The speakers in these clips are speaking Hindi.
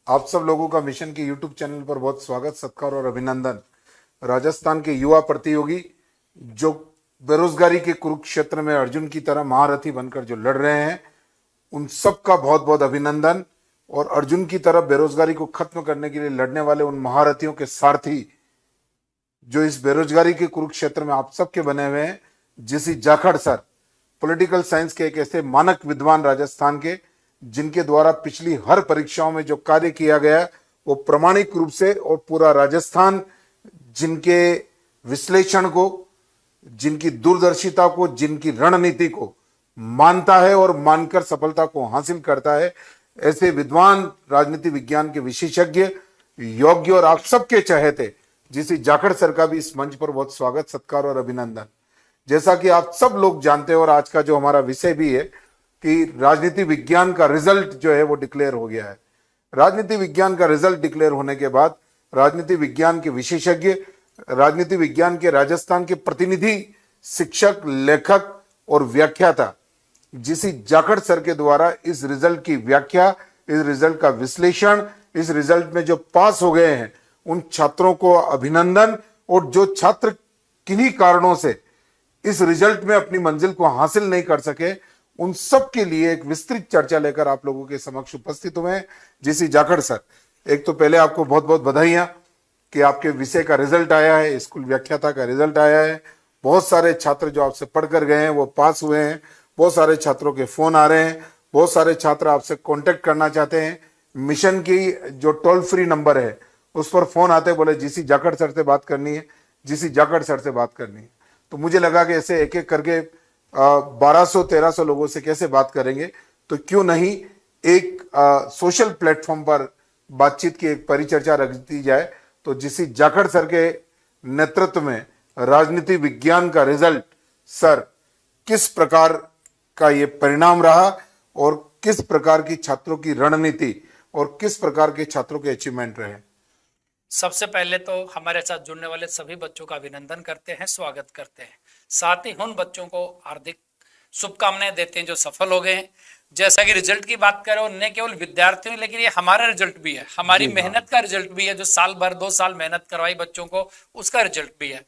आप सब लोगों का मिशन के यूट्यूब चैनल पर बहुत स्वागत, सत्कार और अभिनंदन। राजस्थान के युवा प्रतियोगी जो बेरोजगारी के कुरुक्षेत्र में अर्जुन की तरह महारथी बनकर जो लड़ रहे हैं, उन सब का बहुत बहुत अभिनंदन। और अर्जुन की तरह बेरोजगारी को खत्म करने के लिए लड़ने वाले उन महारथियों के सारथी जो इस बेरोजगारी के कुरुक्षेत्र में आप सबके बने हुए हैं, जिसी जाखड़ सर, पॉलिटिकल साइंस के एक ऐसे मानक विद्वान राजस्थान के, जिनके द्वारा पिछली हर परीक्षाओं में जो कार्य किया गया वो प्रामाणिक रूप से और पूरा राजस्थान जिनके विश्लेषण को, जिनकी दूरदर्शिता को, जिनकी रणनीति को मानता है और मानकर सफलता को हासिल करता है, ऐसे विद्वान राजनीति विज्ञान के विशेषज्ञ, योग्य और आप सबके चहेते जिसी जाखड़ सर का भी इस मंच पर बहुत स्वागत, सत्कार और अभिनंदन। जैसा कि आप सब लोग जानते हैं और आज का जो हमारा विषय भी है कि राजनीति विज्ञान का रिजल्ट जो है वो डिक्लेयर हो गया है। राजनीति विज्ञान का रिजल्ट डिक्लेयर होने के बाद राजनीति विज्ञान के विशेषज्ञ, राजनीति विज्ञान के राजस्थान के प्रतिनिधि, शिक्षक, लेखक और व्याख्याता जिसी जाखड़ सर के द्वारा इस रिजल्ट की व्याख्या, इस रिजल्ट का विश्लेषण, इस रिजल्ट में जो पास हो गए हैं उन छात्रों को अभिनंदन। और जो छात्र किन्हीं कारणों से इस रिजल्ट में अपनी मंजिल को हासिल नहीं कर सके, उन सब के लिए एक विस्तृत चर्चा लेकर आप लोगों के समक्ष उपस्थित हुए हैं जिसी जाखड़ सर। एक तो पहले आपको बहुत बहुत बधाइयां कि आपके विषय का रिजल्ट आया है, स्कूल व्याख्याता का रिजल्ट आया है। बहुत सारे छात्र जो आपसे पढ़कर गए हैं वो पास हुए हैं। बहुत सारे छात्रों के फोन आ रहे हैं, बहुत सारे छात्र आपसे कांटेक्ट करना चाहते हैं। मिशन की जो टोल फ्री नंबर है उस पर फोन आते, बोले जीसी जाखड़ सर से बात करनी है, जीसी जाखड़ सर से बात करनी है। तो मुझे लगा कि ऐसे एक एक करके 1200-1300 लोगों से कैसे बात करेंगे, तो क्यों नहीं एक सोशल प्लेटफॉर्म पर बातचीत की एक परिचर्चा रख दी जाए। तो जिसी जाखड़ सर के नेतृत्व में राजनीति विज्ञान का रिजल्ट सर किस प्रकार का ये परिणाम रहा और किस प्रकार की छात्रों की रणनीति और किस प्रकार के छात्रों के अचीवमेंट रहे। सबसे पहले तो हमारे साथ जुड़ने वाले सभी बच्चों का अभिनंदन करते हैं, स्वागत करते हैं। साथ ही उन बच्चों को हार्दिक शुभकामनाएं देते हैं जो सफल हो गए हैं। जैसा कि रिजल्ट की बात करो, न केवल विद्यार्थियों, लेकिन ये हमारा रिजल्ट भी है, हमारी मेहनत का रिजल्ट भी है। जो साल भर 2 साल मेहनत करवाई बच्चों को, उसका रिजल्ट भी है।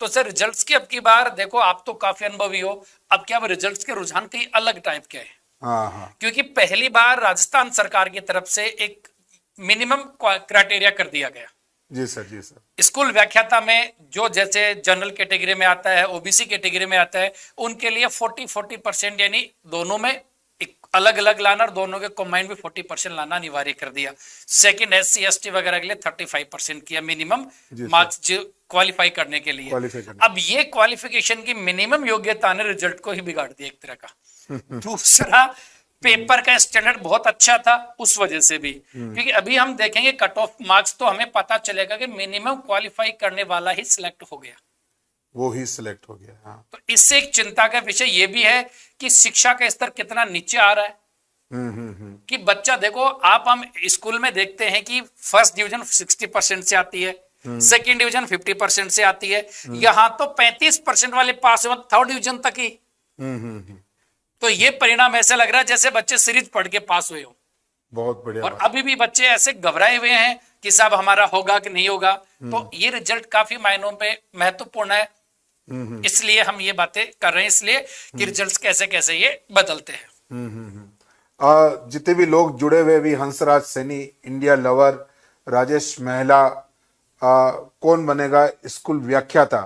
तो सर रिजल्ट्स की अब की बार देखो, आप तो काफी अनुभवी हो, अब क्या रिजल्ट्स के रुझान कई अलग टाइप के हैं। हाँ। क्योंकि पहली बार राजस्थान सरकार की तरफ से एक मिनिमम क्राइटेरिया कर दिया गया। जी सर, जी सर। स्कूल व्याख्याता में जो जैसे जनरल कैटेगरी में आता है, ओबीसी कैटेगरी में आता है, उनके लिए 40% यानी दोनों में एक अलग अलग लाना और दोनों के कंबाइन भी 40% लाना अनिवार्य कर दिया। सेकंड SC ST वगैरह के लिए 35% किया मिनिमम मार्क्स क्वालिफाई करने के लिए। अब ये क्वालिफिकेशन की मिनिमम योग्यता ने रिजल्ट को ही बिगाड़ दिया एक तरह का। दूसरा, पेपर का स्टैंडर्ड बहुत अच्छा था उस वजह से भी, क्योंकि अभी हम देखेंगे कट ऑफ मार्क्स तो हमें पता चलेगा कि मिनिमम क्वालिफाई करने वाला ही सिलेक्ट हो गया, वो ही सिलेक्ट हो गया। हाँ। तो इससे एक चिंता का विषय ये भी है कि शिक्षा का स्तर कितना नीचे आ रहा है। कि बच्चा देखो, आप हम स्कूल में देखते हैं कि फर्स्ट डिवीजन 60% से आती है, सेकेंड डिवीजन 50% से आती है, यहां तो 35% वाले पास हुए थर्ड डिवीजन तक ही। तो ये परिणाम ऐसे लग रहा है जैसे बच्चे सीरीज पढ़ के पास हुए हो। बहुत बढ़िया। और अभी भी बच्चे ऐसे घबराए हुए हैं कि साहब हमारा होगा कि नहीं होगा। तो ये रिजल्ट काफी मायनों पे महत्वपूर्ण है, इसलिए हम ये बातें कर रहे हैं, इसलिए कि रिजल्ट्स कैसे कैसे ये बदलते हैं। जितने भी लोग जुड़े हुए भी, हंसराज सैनी, इंडिया लवर, राजेश महिला, कौन बनेगा स्कूल व्याख्याता,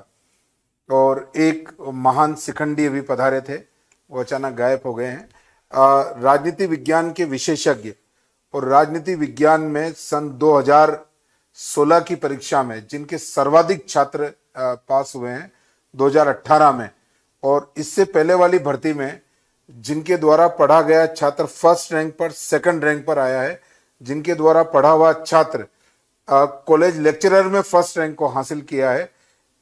और एक महान शिखंडी भी पधारे थे, वो अचानक गायब हो गए हैं। राजनीति विज्ञान के विशेषज्ञ और राजनीति विज्ञान में सन 2016 की परीक्षा में जिनके सर्वाधिक छात्र पास हुए हैं 2018 में, और इससे पहले वाली भर्ती में जिनके द्वारा पढ़ा गया छात्र फर्स्ट रैंक पर, सेकंड रैंक पर आया है, जिनके द्वारा पढ़ा हुआ छात्र कॉलेज लेक्चरर में फर्स्ट रैंक को हासिल किया है,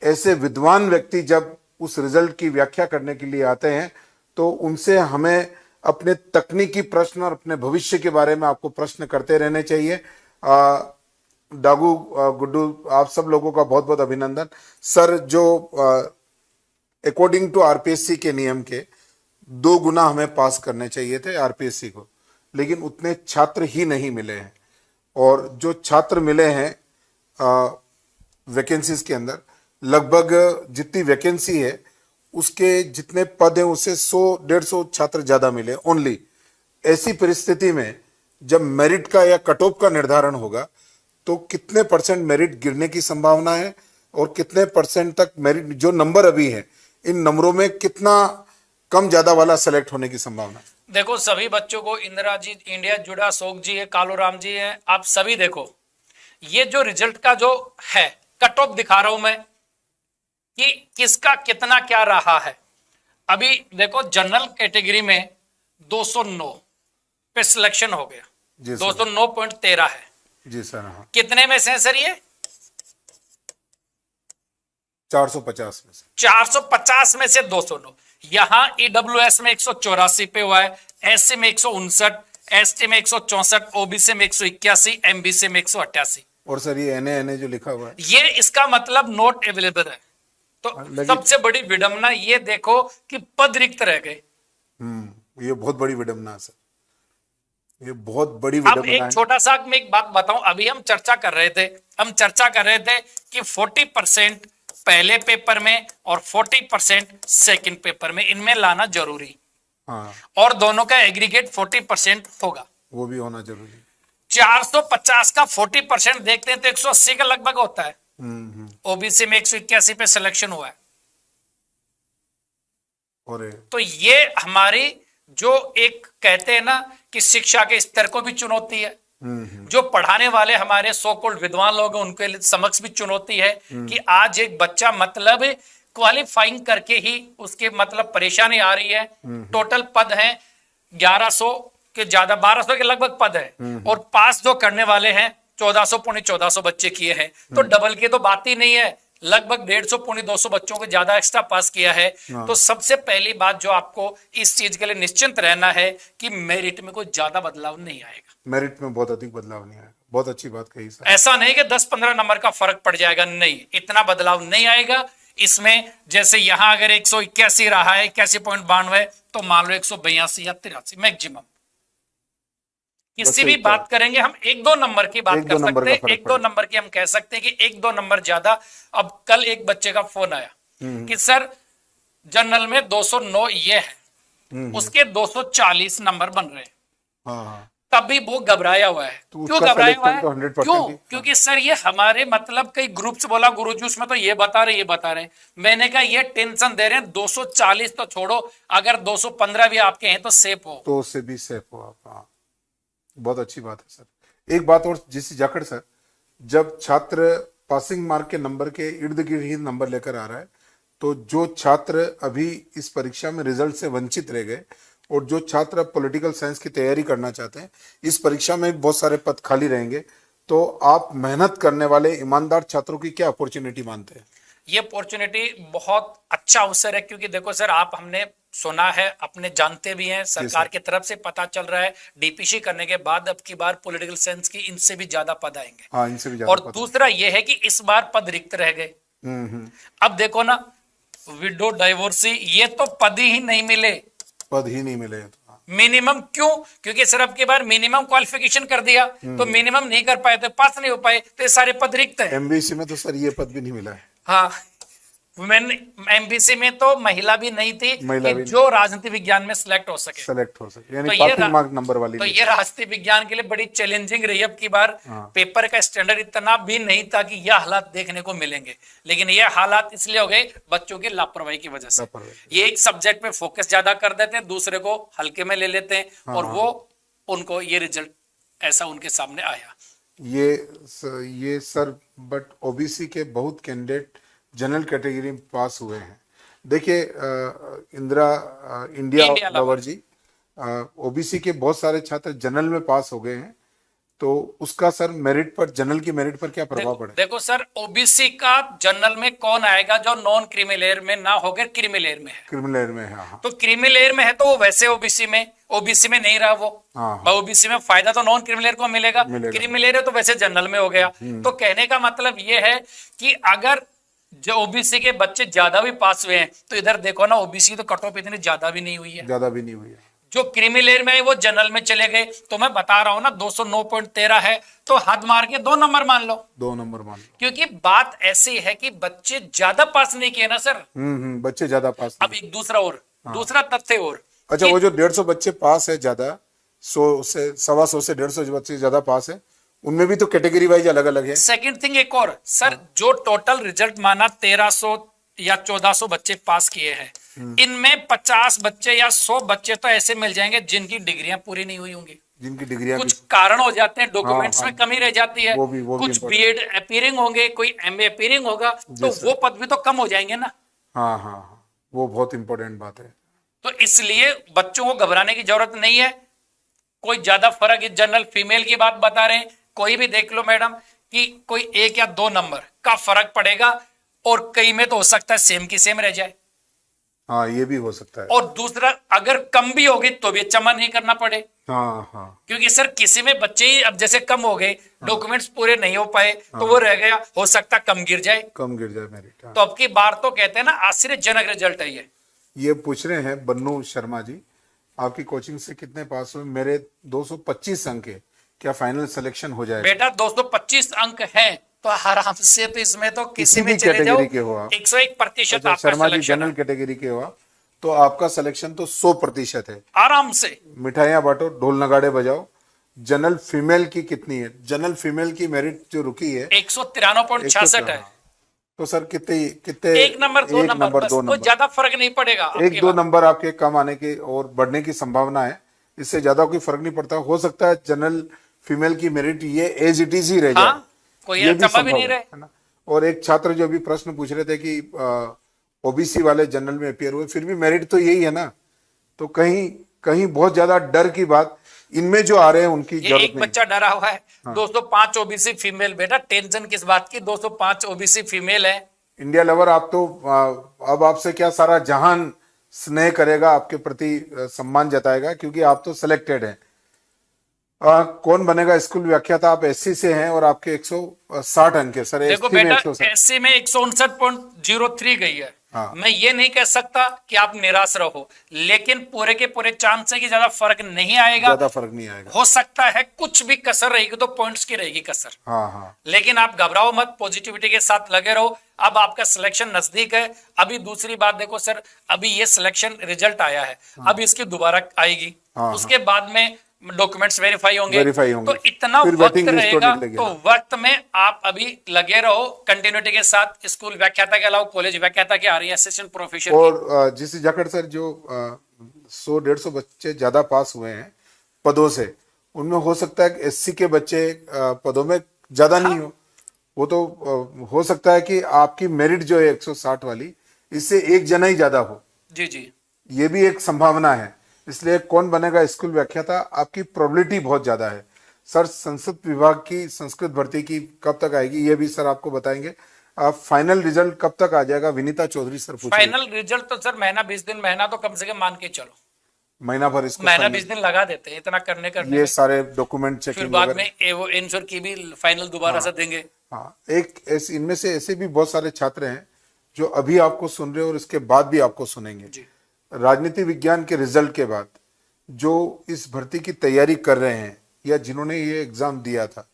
ऐसे विद्वान व्यक्ति जब उस रिजल्ट की व्याख्या करने के लिए आते हैं तो उनसे हमें अपने तकनीकी प्रश्न और अपने भविष्य के बारे में आपको प्रश्न करते रहने चाहिए। डागू, गुड्डू, आप सब लोगों का बहुत बहुत अभिनंदन सर। जो अकॉर्डिंग टू आरपीएससी के नियम के 2 गुना हमें पास करने चाहिए थे आरपीएससी को, लेकिन उतने छात्र ही नहीं मिले हैं। और जो छात्र मिले हैं वैकेंसीज के अंदर, लगभग जितनी वैकेंसी है उसके जितने पद हैं उससे 100-150 छात्र ज्यादा मिले ओनली। ऐसी परिस्थिति में जब मेरिट का या कट ऑफ का निर्धारण होगा तो कितने परसेंट मेरिट गिरने की संभावना है और कितने परसेंट तक मेरिट, जो नंबर अभी है इन नंबरों में कितना कम ज्यादा वाला सेलेक्ट होने की संभावना है? देखो सभी बच्चों को, इंदिरा जी इंडिया जुड़ा, अशोक जी है, कालू राम जी है, आप सभी देखो ये जो रिजल्ट का जो है कट ऑफ दिखा रहा हूं मैं कि किसका कितना क्या रहा है। अभी देखो जनरल कैटेगरी में 209 पे सिलेक्शन हो गया, जी सर। 209.13 है। जी सर। हाँ, कितने में से है सर ये? 450 में से। 450 में से 209। यहां ईडब्ल्यूएस में 184 पे हुआ है, एससी में 159, एसटी में 164, ओबीसी में 181, एमबीसी में 188। और सर ये एनए जो लिखा हुआ है, ये इसका मतलब नोट अवेलेबल है। तो सबसे बड़ी विडंबना ये देखो कि पद रिक्त रह गए। ये बहुत बड़ी विडंबना है सर, ये बहुत बड़ी अब विडंबना एक है। छोटा सा मैं एक बात बताऊं, अभी हम चर्चा कर रहे थे कि 40% पहले पेपर में और 40% सेकंड पेपर में, इनमें लाना जरूरी। हाँ, और दोनों का एग्रीगेट 40% होगा, वो भी होना जरूरी। 450 का 40% देखते हैं तो 180 का लगभग होता है। ओबीसी में 181 पे सिलेक्शन हुआ है। और तो ये हमारी जो एक कहते हैं ना कि शिक्षा के स्तर को भी चुनौती है, जो पढ़ाने वाले हमारे सो कॉल्ड विद्वान लोग हैं उनके लिए समक्ष भी चुनौती है कि आज एक बच्चा मतलब क्वालिफाइंग करके ही उसके मतलब परेशानी आ रही है। टोटल पद हैं 1100 के ज्यादा, 1200 के लगभग पद है, और पास जो करने वाले हैं 1400 पौने 1400 बच्चे किए हैं। तो डबल की तो बात ही नहीं है, लगभग 150 पौने 200 बच्चों को ज्यादा एक्स्ट्रा पास किया है। तो सबसे पहली बात जो आपको इस चीज के लिए निश्चिंत रहना है कि मेरिट में कोई ज्यादा बदलाव नहीं आएगा। मेरिट में बहुत अधिक बदलाव नहीं आएगा। बहुत अच्छी बात कही सर। ऐसा नहीं कि 10-15 नंबर का फर्क पड़ जाएगा, नहीं, इतना बदलाव नहीं आएगा इसमें। जैसे यहां अगर 181 रहा है, 81.92, तो मान लो 182 या 83 मैक्सिमम। किसी भी बात करेंगे हम 1-2 नंबर की बात कर सकते हैं, 1-2 नंबर की हम कह सकते हैं कि 1-2 नंबर ज्यादा। अब कल एक बच्चे का फोन आया कि सर जनरल में 209 ये है, उसके 240 नंबर बन रहे हैं। हाँ, तभी वो घबराया हुआ है। तो क्यों घबराया हुआ है? तो 100% क्यों? क्योंकि सर ये हमारे मतलब कई ग्रुप से बोला गुरुजी उसमें तो ये बता रहे। मैंने कहा ये टेंशन दे रहे हैं, 240 तो छोड़ो, अगर 215 भी आपके हैं तो सेफ हो, तो उससे भी सेफ हो आप। हाँ, बहुत अच्छी बात है सर। एक बात और जिस जाखड़ सर, जब छात्र पासिंग मार्क के नंबर के इर्द गिर्द ही नंबर लेकर आ रहा है, तो जो छात्र अभी इस परीक्षा में रिजल्ट से वंचित रह गए और जो छात्र अब पॉलिटिकल साइंस की तैयारी करना चाहते हैं, इस परीक्षा में बहुत सारे पद खाली रहेंगे, तो आप मेहनत करने वाले ईमानदार छात्रों की क्या अपॉर्चुनिटी मानते हैं? ये अपॉर्चुनिटी बहुत अच्छा अवसर है, क्योंकि देखो सर आप, हमने सुना है, अपने जानते भी हैं, सरकार की तरफ से पता चल रहा है डीपीसी करने के बाद अब की बार पॉलिटिकल साइंस की इनसे भी ज्यादा पद आएंगे। हाँ, इनसे भी ज्यादा और पद। दूसरा ये है कि इस बार पद रिक्त रह गए। अब देखो ना, विडो डाइवोर्सी, ये तो पद ही नहीं मिले, पद ही नहीं मिले। मिनिमम। क्यों? क्योंकि सर अब की बार मिनिमम क्वालिफिकेशन कर दिया, तो मिनिमम नहीं कर पाए, तो पास नहीं हो पाए, तो ये सारे पद रिक्त हैं। एमबीसी में तो सर ये पद भी नहीं मिला है। हाँ, वुमेन एमबीसी में तो महिला भी नहीं थी कि जो राजनीति विज्ञान में सेलेक्ट हो सके, यानी पासिंग मार्क नंबर वाली। तो ये राजनीति विज्ञान के लिए बड़ी चैलेंजिंग रही अब की बार। पेपर का स्टैंडर्ड इतना भी नहीं था कि यह हालात देखने को मिलेंगे, लेकिन ये हालात इसलिए हो गए बच्चों की लापरवाही की वजह से। ये एक सब्जेक्ट में फोकस ज्यादा कर देते हैं, दूसरे को हल्के में ले लेते हैं, और वो उनको ये रिजल्ट ऐसा उनके सामने आया। ये सर, बट ओबीसी के बहुत कैंडिडेट जनरल कैटेगरी में पास हुए हैं। देखिए इंडिया लवर जी, ओबीसी के बहुत सारे छात्र जनरल में पास हो गए हैं, तो उसका सर मेरिट पर, जनरल की मेरिट पर क्या प्रभाव पड़ेगा? देखो सर, ओबीसी का जनरल में कौन आएगा जो नॉन क्रीमी लेयर में ना होकर क्रीमी लेयर में है। क्रीमी लेयर में है। हाँ। तो क्रीमी लेयर में है तो वो वैसे ओबीसी में नहीं रहा वो। ओबीसी में फायदा तो नॉन क्रीमी लेयर को मिलेगा। क्रीमी लेयर है तो वैसे जनरल में हो गया। तो कहने का मतलब ये है कि अगर जो ओबीसी के बच्चे ज्यादा भी पास हुए हैं, तो इधर देखो ना, ओबीसी तो कट ऑफ इतनी ज्यादा भी नहीं हुई है। जो क्रीमी लेयर में है वो जनरल में चले गए। तो मैं बता रहा हूं ना 209.13 है तो हाथ मार के 2 नंबर मान लो। 2 नंबर मान लो। क्योंकि बात ऐसी है कि बच्चे ज्यादा पास नहीं किए ना सर। बच्चे ज्यादा पास अब एक दूसरा और दूसरा तथ्य और अच्छा, वो जो 150 बच्चे पास है ज्यादा, 100 से 125 से 150 बच्चे ज्यादा पास है, उनमें भी तो कैटेगरी वाइज अलग अलग है। सेकंड थिंग एक और सर, जो टोटल रिजल्ट माना 1300 या 1400 बच्चे पास किए हैं, इनमें 50 बच्चे या 100 बच्चे तो ऐसे मिल जाएंगे जिनकी डिग्रियां पूरी नहीं हुई होंगी, जिनकी डिग्रियां कुछ कारण हो जाते हैं, डॉक्यूमेंट्स हाँ, में कमी रह जाती है, वो भी कुछ important बीएड अपीयरिंग होंगे, कोई एमए अपीयरिंग होगा, तो वो पद भी तो कम हो जाएंगे ना। हाँ हाँ हाँ, वो बहुत इंपॉर्टेंट बात है। तो इसलिए बच्चों को घबराने की जरूरत नहीं है। कोई ज्यादा फर्क इस जनरल फीमेल की बात बता रहे हैं, कोई भी देख लो मैडम कि कोई 1 या 2 नंबर का फर्क पड़ेगा, और कई में तो हो सकता है सेम की सेम रह जाए। हाँ, ये भी हो सकता है। और दूसरा, अगर कम भी होगी तो भी अच्छा मन नहीं करना पड़े, हाँ हाँ क्योंकि सर किसी में बच्चे ही अब जैसे कम हो गए, डॉक्यूमेंट्स पूरे नहीं हो पाए, तो वो रह गया, हो सकता कम गिर जाए। कम गिर जाए मेरिट। तो अब की बार तो कहते हैं ना आश्चर्यजनक रिजल्ट है ये पूछ रहे हैं बन्नू शर्मा जी, आपकी कोचिंग से कितने पास हुए? मेरे 225 अंक है, क्या फाइनल सिलेक्शन हो जाएगा? बेटा 225 अंक हैं तो आराम से, तो इसमें तो किसी में भी चले जाओ, कैटेगरी के हो आप? 101% अच्छा, आपका शर्मा जी सिलेक्शन जनरल है कैटेगरी के हो तो आपका सिलेक्शन तो 100% है। आराम से। मिठाइयाँ बांटो, ढोल नगाड़े बजाओ। जनरल फीमेल की कितनी है? जनरल फीमेल की मेरिट जो रुकी है 193.66 है। तो सर कितने कितने? 1 नंबर 2 नंबर, बस कोई ज्यादा फर्क नहीं पड़ेगा। 1-2 नंबर आपके कम आने की और बढ़ने की संभावना है, इससे ज्यादा कोई फर्क नहीं पड़ता। हो सकता है जनरल फीमेल की मेरिट ये एज इट इज ही रह जाए, हाँ, कोई ये भी अचंभा भी संभव नहीं रहे। है ना। और एक छात्र जो अभी प्रश्न पूछ रहे थे कि ओबीसी वाले जनरल में अपियर हुए, फिर भी मेरिट तो यही है ना, तो कहीं कहीं बहुत ज्यादा डर की बात इनमें जो आ रहे हैं उनकी ये जरूरत एक नहीं। बच्चा डरा हुआ है, 205 ओबीसी फीमेल। बेटा टेंशन किस बात की, 205 ओबीसी फीमेल है। इंडिया लवर आप तो अब आपसे क्या सारा जहान स्नेह करेगा, आपके प्रति सम्मान जताएगा, क्योंकि आप तो सिलेक्टेड हैं। कौन बनेगा स्कूल व्याख्याता? आप एससी से हैं और आपके 160 अंक है सर। देखो एसटी में बेटा 160। एससी में 159.03 गई है। हाँ। मैं ये नहीं कह सकता कि आप निराश रहो, लेकिन पूरे के पूरे चांस है कि ज्यादा फर्क नहीं आएगा। ज्यादा फर्क नहीं आएगा। हो सकता है कुछ भी कसर रहेगी तो पॉइंट्स की रहेगी कसर। हाँ हाँ, लेकिन आप घबराओ मत, पॉजिटिविटी के साथ लगे रहो। अब आपका सिलेक्शन नजदीक है। अभी दूसरी बात देखो सर, अभी ये सिलेक्शन रिजल्ट आया है, अब इसकी दोबारा आएगी, उसके बाद में डॉक्यूमेंट्स वेरीफाई होंगे, तो इतना फिर वक्त waiting list रहेगा। तो निकलेगी तो ना। वक्त में आप अभी लगे रहो कंटिन्यूटी के साथ। स्कूल व्याख्याता के अलावा कॉलेज व्याख्याता की आ रही है, असिस्टेंट प्रोफेसर की। और जिस जाखड़ सर जो 100-150 बच्चे ज्यादा पास हुए हैं पदों से, उनमें हो सकता है एससी के बच्चे पदों में ज्यादा नहीं हो। वो तो हो सकता है कि आपकी मेरिट जो है 160 वाली, इससे एक जना ही ज्यादा हो। जी जी, ये भी एक संभावना है। इसलिए कौन बनेगा स्कूल व्याख्याता, आपकी प्रोबेबिलिटी बहुत ज्यादा है। सर संस्कृत विभाग की संस्कृत भर्ती की कब तक आएगी, ये भी सर आपको बताएंगे। आप फाइनल रिजल्ट कब तक आ जाएगा? विनीता चौधरी सर पूछ रही हैं। फाइनल रिजल्ट तो सर महीना 20 दिन, महीना तो कम से कम मान के चलो, महीना भर इसको महीना final- 20 दिन लगा देते हैं इतना करने ये में। सारे डॉक्यूमेंट फिर चेकिंग बाद वगैरह। में वो इंश्योर की भी फाइनल दोबारा से देंगे। हाँ, एक इनमें से ऐसे भी बहुत सारे छात्र हैं जो अभी आपको सुन रहे हैं और इसके बाद भी आपको सुनेंगे। जी। राजनीति विज्ञान के रिजल्ट के बाद जो इस भर्ती की तैयारी कर रहे हैं या जिन्होंने ये एग्जाम दिया था,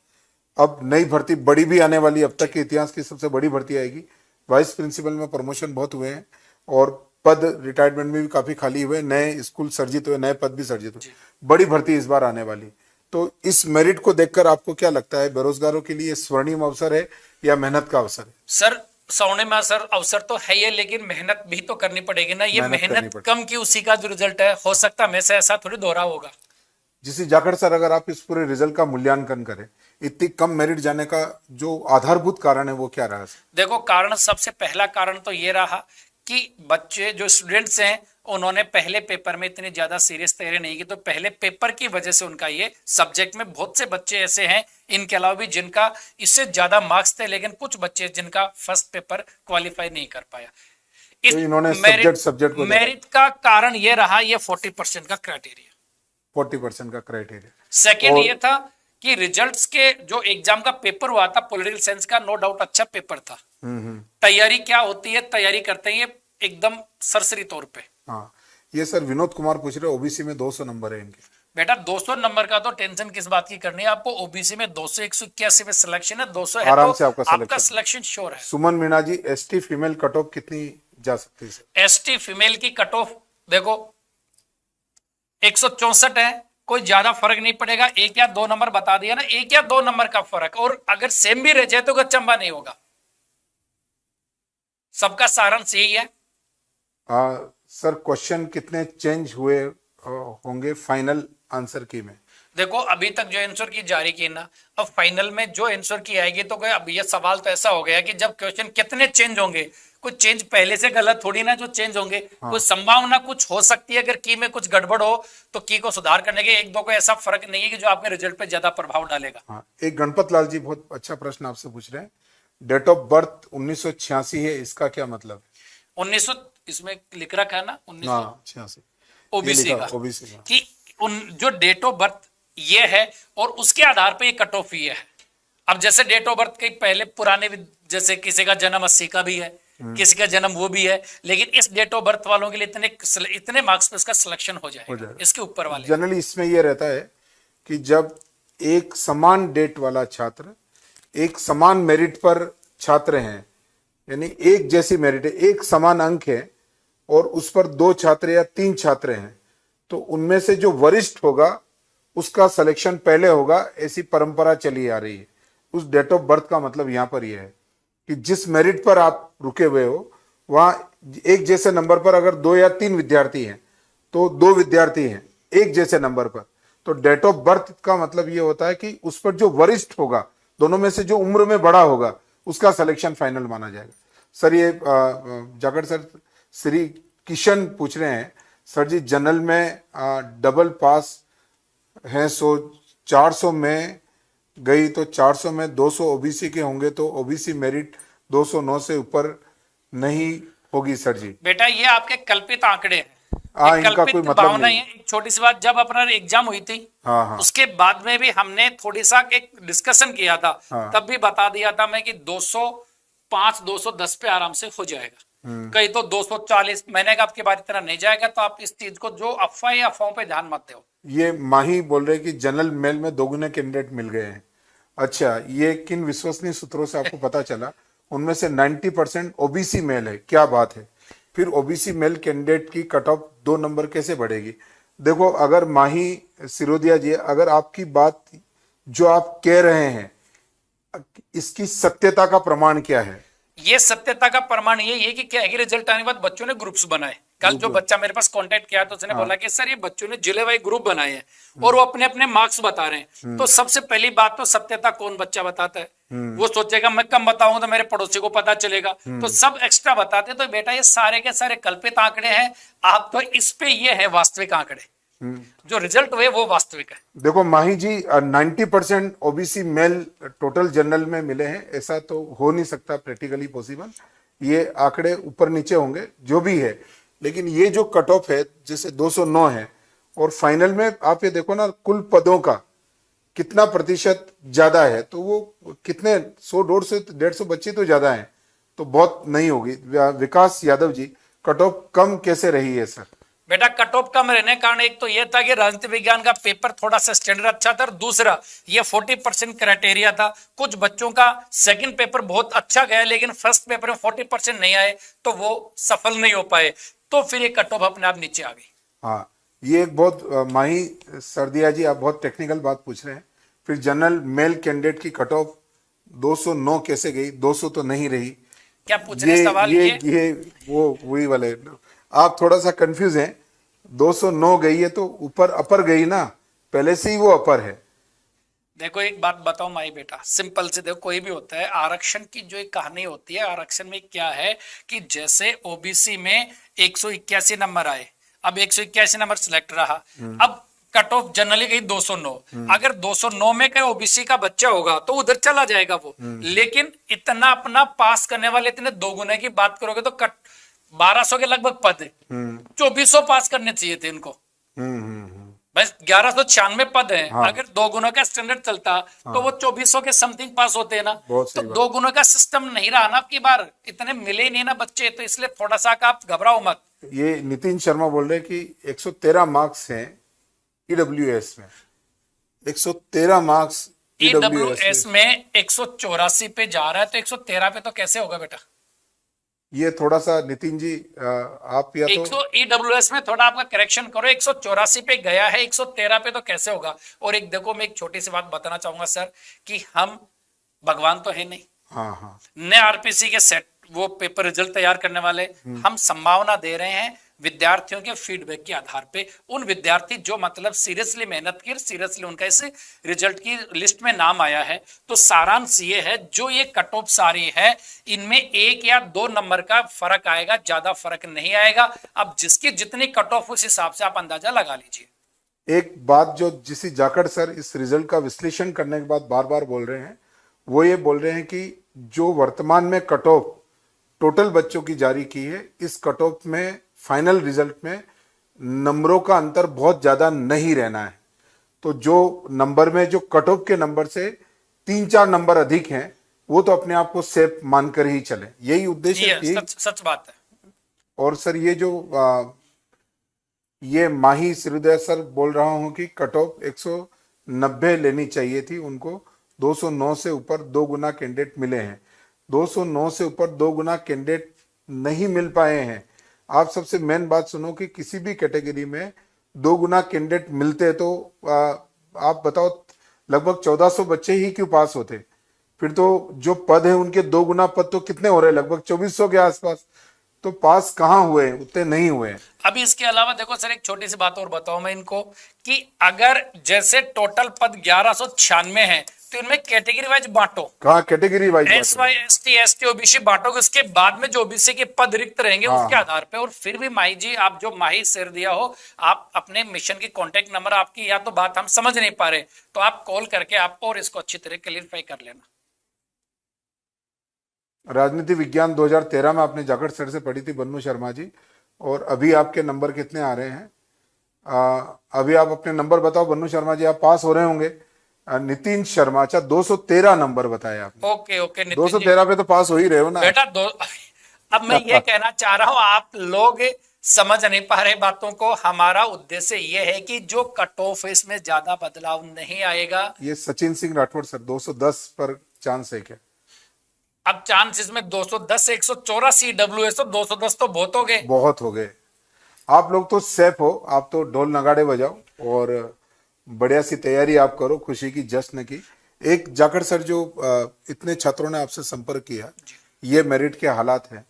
अब नई भर्ती बड़ी भी आने वाली, अब तक के इतिहास की सबसे बड़ी भर्ती आएगी। वाइस प्रिंसिपल में प्रमोशन बहुत हुए हैं और पद रिटायरमेंट में भी काफी खाली हुए, नए स्कूल सर्जित हुए, नए पद भी सर्जित हुए। बड़ी भर्ती इस बार आने वाली। तो इस मेरिट को देखकर आपको क्या लगता है, बेरोजगारों के लिए स्वर्णिम अवसर है या मेहनत का अवसर है? सर स्वर्णिम अवसर तो है ये, लेकिन मेहनत भी तो करनी पड़ेगी ना। ये मेहनत करनी मेहनत पड़ेगी। कम की उसी का जो रिजल्ट है, हो सकता है हमेशा ऐसा थोड़ी दोहरा होगा। जिसे जाखड़ सर, अगर आप इस पूरे रिजल्ट का मूल्यांकन करें, इतनी कम मेरिट जाने का जो आधारभूत कारण है वो क्या रहा? देखो कारण, सबसे पहला कारण तो ये रहा कि बच्चे जो स्टूडेंट्स हैं उन्होंने पहले पेपर में इतनी ज्यादा सीरियस तैयारी नहीं की, तो पहले पेपर की वजह से उनका ये सब्जेक्ट में बहुत से बच्चे ऐसे हैं, इनके अलावा भी जिनका इससे ज्यादा मार्क्स थे, लेकिन कुछ बच्चे जिनका फर्स्ट पेपर क्वालिफाई नहीं कर पाया। तो इन्होंने सब्जेक्ट को मेरिट का कारण ये रहा, ये 40% का क्राइटेरिया, 40% का क्राइटेरिया। सेकेंड ये था कि रिजल्ट्स के जो एग्जाम का पेपर हुआ था पॉलिटिकल साइंस का, नो डाउट अच्छा पेपर था। तैयारी क्या होती है, तैयारी करते हैं एकदम सरसरी तौर पे। हाँ, ये सर विनोद कुमार पूछ रहे ओबीसी में 200 नंबर है इनके। बेटा 200 नंबर का तो टेंशन किस बात की करनी है आपको, ओबीसी में 200 181 में सिलेक्शन है, 200 है आराम तो से आपका आपका selection। सिलेक्शन श्योर है। सुमन मीणा जी, एसटी फीमेल कट ऑफ कितनी जा सकती है सर? एसटी फीमेल की कट ऑफ देखो 164 है, कोई ज्यादा फर्क नहीं पड़ेगा, 1 या 2 नंबर बता दिया ना, 1 या 2 नंबर का फर्क, और अगर सेम भी रह जाए तो गच्चंबा नहीं होगा। सबका सारांश यही है। सर क्वेश्चन कितने चेंज हुए होंगे फाइनल आंसर की में? देखो अभी तक जो आंसर की जारी की ना, अब फाइनल में जो आंसर की आएगी तो कोई, अब ये सवाल तो ऐसा हो गया कि जब क्वेश्चन कितने चेंज होंगे, कुछ चेंज पहले से गलत थोड़ी ना जो चेंज होंगे, कुछ संभावना कुछ हो सकती है, अगर की में कुछ गड़बड़ हो तो की को सुधार करने के, एक दो को ऐसा फर्क नहीं है कि जो आपके रिजल्ट पे ज्यादा प्रभाव डालेगा। हाँ, एक गणपत लाल जी बहुत अच्छा प्रश्न आपसे पूछ रहे हैं, डेट ऑफ बर्थ 1986 है, इसका क्या मतलब? 1900 इसमें लिख रखा है ना, 86 ओबीसी का, ओबीसी का। कि उन जो डेट ऑफ बर्थ ये है और उसके आधार पे ये कट ऑफ ही है। अब जैसे डेट ऑफ बर्थ के पहले पुराने जैसे किसी का जन्म 80 का भी है, किसी का जन्म वो भी है, लेकिन इस डेट ऑफ बर्थ वालों के लिए इतने मार्क्स पे इसका सिलेक्शन हो जाएगा, इसके ऊपर वाले। जनरली इसमें यह रहता है कि जब एक समान डेट वाला छात्र एक समान मेरिट पर छात्र हैं, यानी एक जैसी मेरिट है, एक समान अंक है, और उस पर 2 छात्र या 3 छात्र हैं, तो उनमें से जो वरिष्ठ होगा उसका सिलेक्शन पहले होगा, ऐसी परंपरा चली आ रही है। उस डेट ऑफ बर्थ का मतलब यहां पर यह है कि जिस मेरिट पर आप रुके हुए हो वहां एक जैसे नंबर पर अगर 2 या 3 विद्यार्थी हैं तो 2 विद्यार्थी हैं एक जैसे नंबर पर, तो डेट ऑफ बर्थ का मतलब यह होता है कि उस पर जो वरिष्ठ होगा, दोनों में से जो उम्र में बड़ा होगा, उसका सिलेक्शन फाइनल माना जाएगा। सर ये जाकर सर श्री किशन पूछ रहे हैं, सर जी जनरल में डबल पास है, सो 400 में गई तो 400 में 200 ओबीसी के होंगे, तो ओबीसी मेरिट 209 से ऊपर नहीं होगी सर जी। बेटा ये आपके कल्पित आंकड़े हैं, इनका कोई मतलब भावना नहीं। है। एक छोटी सी बात, जब अपना एग्जाम हुई थी, हाँ। उसके बाद में भी हमने थोड़ी सा एक डिस्कशन किया था, तब भी बता दिया था मैं कि 205 210 पे आराम से हो जाएगा, कहीं तो 240। मैंने कहा आपके बार इतना नहीं जाएगा, तो आप इस चीज को जो अफवाह या अफवाहों पे ध्यान मत दो। ये माही बोल रहे कि जनरल मेल में 2 गुने कैंडिडेट मिल गए हैं। अच्छा, ये किन विश्वसनीय सूत्रों से आपको पता चला? उनमें से 90% ओबीसी मेल है। क्या बात है, फिर ओबीसी मेल कैंडिडेट की कट ऑफ 2 नंबर कैसे बढ़ेगी? देखो, अगर माही सिरोदिया जी, अगर आपकी बात जो आप कह रहे हैं, इसकी सत्यता का प्रमाण क्या है? ये सत्यता का प्रमाण ये है कि क्या है कि रिजल्ट आने के बाद बच्चों ने ग्रुप्स बनाए। कल जो बच्चा मेरे पास कांटेक्ट किया तो उसने बोला कि सर ये बच्चों ने जिले वाइज ग्रुप बनाए हैं और वो अपने अपने मार्क्स बता रहे हैं। तो सबसे पहली बात तो सत्यता कौन बच्चा बताता है, वो सोचेगा मैं कम बताऊंगा तो मेरे पड़ोसी को पता चलेगा, तो सब एक्स्ट्रा बताते। तो बेटा ये सारे के सारे कल्पित आंकड़े हैं, आप तो इस पे ये है वास्तविक आंकड़े, जो रिजल्ट हुए वो वास्तविक है। देखो माही जी, 90% ओबीसी मेल टोटल जनरल में मिले हैं, ऐसा तो हो नहीं सकता प्रैक्टिकली पॉसिबल। ये आंकड़े ऊपर नीचे होंगे जो भी है, लेकिन ये जो कट ऑफ है जैसे 209 है, और फाइनल में आप ये देखो ना कुल पदों का कितना प्रतिशत ज्यादा है, तो वो कितने 100 150 बच्चे तो ज्यादा हैं, तो बहुत नहीं होगी। विकास यादव जी, कट ऑफ कम कैसे रही है सर? बेटा कट ऑफ कम रहने का कारण एक तो ये था कि राजनीति विज्ञान का पेपर थोड़ा सा स्टैंडर्ड अच्छा था, और दूसरा ये 40% क्राइटेरिया था। कुछ बच्चों का सेकंड पेपर बहुत अच्छा गया, लेकिन फर्स्ट पेपर में 40% नहीं आए, तो वो सफल नहीं हो पाए, तो फिर ये कट ऑफ अपने आप नीचे आ गई। हाँ, ये एक बहुत माही सरदिया जी, आप बहुत टेक्निकल बात पूछ रहे हैं। फिर जनरल मेल कैंडिडेट की कट ऑफ 209 कैसे गई? 200 तो नहीं रही। क्या पूछ रहे सवाल? ये वो वही वाले, आप थोड़ा सा कंफ्यूज हैं। 209 गई है तो ऊपर अपर गई ना, पहले से ही वो अपर है। देखो एक बात बताओ माई बेटा, सिंपल से देखो, कोई भी होता है आरक्षण की जो एक कहानी होती है, आरक्षण में क्या है कि जैसे ओबीसी में 181 नंबर आए, अब 181 नंबर सिलेक्ट रहा, अब कट ऑफ जनरली गई 209। अगर 209 में कहीं ओबीसी का बच्चा होगा तो उधर चला जाएगा वो, लेकिन इतना अपना पास करने वाले इतने 2 गुने की बात करोगे तो 1200 के लगभग पद है, 2400 पास करने चाहिए थे इनको। बस 1196 पद हैं। हाँ। अगर 2 गुना का स्टैंडर्ड चलता तो वो 2400 के समथिंग पास होते हैं ना। बहुत तो सही बात। 2 गुना का सिस्टम नहीं रहा ना, अब की बार इतने मिले नहीं ना बच्चे, तो इसलिए थोड़ा सा आप घबराओ मत। ये नितिन शर्मा बोल रहे हैं कि 113 मार्क्स हैं ईडब्ल्यूएस में, 113 मार्क्स ईडब्ल्यूएस में 184 पे जा रहा है, तो 113 पे तो कैसे होगा बेटा? ये थोड़ा सा नितिन जी आप या तो 100 ईडब्ल्यूएस में थोड़ा आपका करेक्शन करो, 184 पे गया है, 113 पे तो कैसे होगा? और एक देखो, मैं एक छोटी सी बात बताना चाहूंगा सर, कि हम भगवान तो है नहीं, हाँ हाँ नए आरपीसी के सेट वो पेपर रिजल्ट तैयार करने वाले, हम संभावना दे रहे हैं विद्यार्थियों के फीडबैक के आधार पे। उन विद्यार्थी जो मतलब सीरियसली मेहनत की, सीरियसली उनका इस रिजल्ट की लिस्ट में नाम आया है, तो सारांश ये है, जो ये कट ऑफ सारी है इनमें 1 या 2 नंबर का फर्क आएगा, ज्यादा फर्क नहीं आएगा। अब जिसकी जितनी कट ऑफ उस हिसाब से आप अंदाजा लगा लीजिए। एक बात जो जिसी जाखड़ सर इस रिजल्ट का विश्लेषण करने के बाद बार बार बोल रहे हैं, वो ये बोल रहे हैं कि जो वर्तमान में कट ऑफ टोटल बच्चों की जारी की है, इस कट ऑफ में फाइनल रिजल्ट में नंबरों का अंतर बहुत ज्यादा नहीं रहना है। तो जो नंबर में जो कट ऑफ के नंबर से 3-4 नंबर अधिक हैं, वो तो अपने आप को सेफ मानकर ही चले, यही उद्देश्य ये यही। सच बात है। और सर ये जो ये माही श्रीदय सर बोल रहा हूं कि कट ऑफ 190 लेनी चाहिए थी उनको, 209 से ऊपर 2 गुना कैंडिडेट मिले हैं, 209 से ऊपर 2 गुना कैंडिडेट नहीं मिल पाए हैं। आप सबसे मेन बात सुनो कि किसी भी कैटेगरी में 2 गुना कैंडिडेट मिलते तो आप बताओ लगभग 1400 बच्चे ही क्यों पास होते? फिर तो जो पद है उनके 2 गुना पद तो कितने हो रहे हैं, लगभग 2400 के आसपास। तो पास कहाँ हुए, उतने नहीं हुए। अभी इसके अलावा देखो सर, एक छोटी सी बात और बताऊं मैं इनको, कि अगर जैसे टोटल पद 1196 है, तो इनमें कैटेगरी वाइज बांटो, कहाँ category wise SY ST ST OBC बांटोगे, उसके बाद में जो OBC के पद रिक्त रहेंगे उसके आधार पे। और फिर भी माही जी, आप जो माही शेर दिया हो, आप अपने मिशन की कांटेक्ट नंबर, आपकी या तो बात हम समझ नहीं पा रहे, तो आप कॉल करके आपको और इसको अच्छी तरह क्लियरिफाई कर लेना। राजनीति विज्ञान 2013 में आपने जाखड़ सर से पढ़ी थी बन्नू शर्मा जी, और अभी आपके नंबर कितने आ रहे हैं? अभी आप अपने नंबर बताओ बन्नू शर्मा जी, आप पास हो रहे होंगे। नितिन शर्मा, अच्छा 213 नंबर बताया आपने। ओके ओके, 213 पे तो पास हो ही रहे हो ना बेटा। अब मैं ये कहना चाह रहा हूं, आप लोग समझ नहीं पा रहे बातों को। हमारा उद्देश्य ये है कि जो कट ऑफ है इसमें ज्यादा बदलाव नहीं आएगा। ये सचिन सिंह राठौड़ सर 210 पर चांस है क्या? अब चांसेस में 210 से 184 डब्ल्यूएस, तो 210 तो बहुत हो गए, बहुत हो गए। आप लोग तो सेफ हो, आप तो ढोल नगाड़े बजाओ और बढ़िया सी तैयारी आप करो, खुशी की जश्न की। एक जाखड़ सर, जो इतने छात्रों ने आपसे संपर्क किया, ये मेरिट के हालात हैं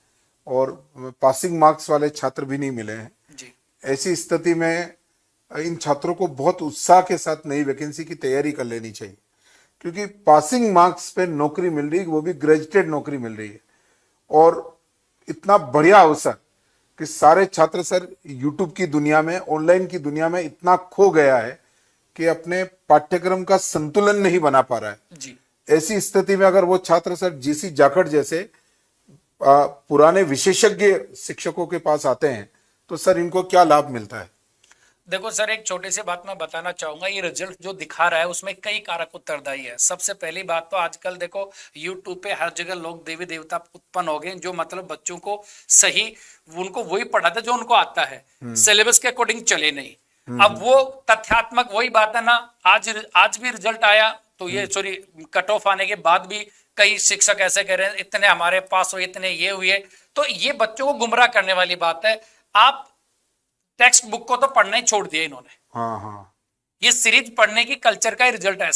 और पासिंग मार्क्स वाले छात्र भी नहीं मिले हैं जी। ऐसी स्थिति में इन छात्रों को बहुत उत्साह के साथ नई वैकेंसी की तैयारी कर लेनी चाहिए, क्योंकि पासिंग मार्क्स पे नौकरी मिल रही है, वो भी ग्रेजुएटेड नौकरी मिल रही है। और इतना बढ़िया अवसर कि सारे छात्र सर यूट्यूब की दुनिया में, ऑनलाइन की दुनिया में इतना खो गया है कि अपने पाठ्यक्रम का संतुलन नहीं बना पा रहा है जी। ऐसी स्थिति में अगर वो छात्र सर जीसी जाखड़ जैसे पुराने विशेषज्ञ शिक्षकों के पास आते हैं, तो सर इनको क्या लाभ मिलता है? देखो सर, एक छोटी सी बात मैं बताना चाहूंगा। ये रिजल्ट जो दिखा रहा है उसमें कई कारक उत्तरदायी है। सबसे पहली बात तो आजकल देखो यूट्यूब पे हर जगह लोग देवी देवता उत्पन्न हो गए, जो मतलब बच्चों को सही उनको वही पढ़ाते जो उनको आता है, सिलेबस के अकॉर्डिंग चले नहीं। अब वो तथ्यात्मक वही बात है ना, आज भी रिजल्ट आया तो ये सॉरी कट ऑफ आने के बाद भी कई शिक्षक ऐसे कह रहे हैं इतने हमारे पास हो, इतने ये हुए, तो ये बच्चों को गुमराह करने वाली बात है। आप टेक्स्ट बुक को तो पढ़ना ही छोड़ दिया इन्होंने। हाँ हाँ, ये सीरीज पढ़ने की कल्चर का ही रिजल्ट है।